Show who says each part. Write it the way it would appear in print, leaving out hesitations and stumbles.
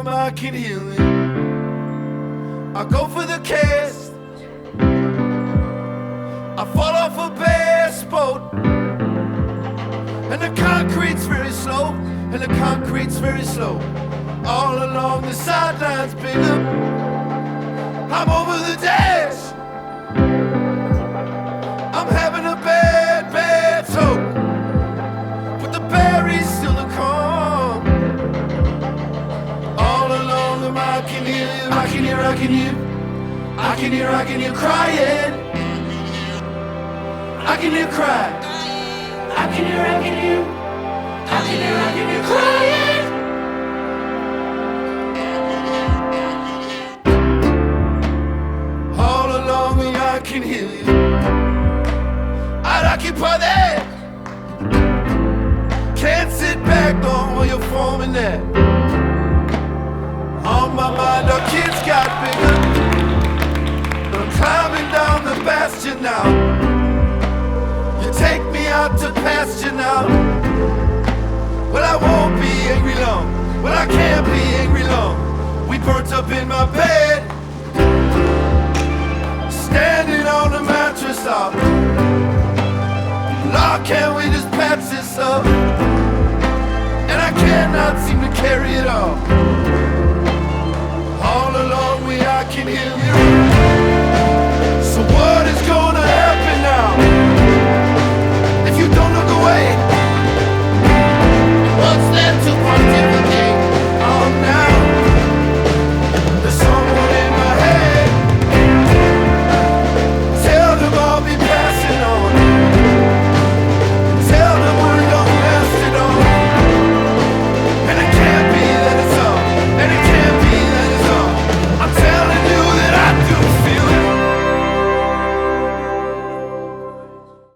Speaker 1: am I can heal it. I go for the cast. I fall off a bass boat, and the concrete's very slow, and the concrete's very slow. All along the sidelines, bigger. I'm over the dash. I'm having a bad, bad soak, but the berries still are calm. All along the I can hear you, I can hear, I can hear, I can hear, I can hear crying. I can hear cry. I can hear, I can hear, I can hear, I can hear crying. All along me, I can hear you. I'd occupy that. Can't sit back long while you're forming that. On my mind, our kids got bigger. I'm climbing down the bastion now. Take me out to pasture now. Well, I won't be angry long. Well, I can't be angry long.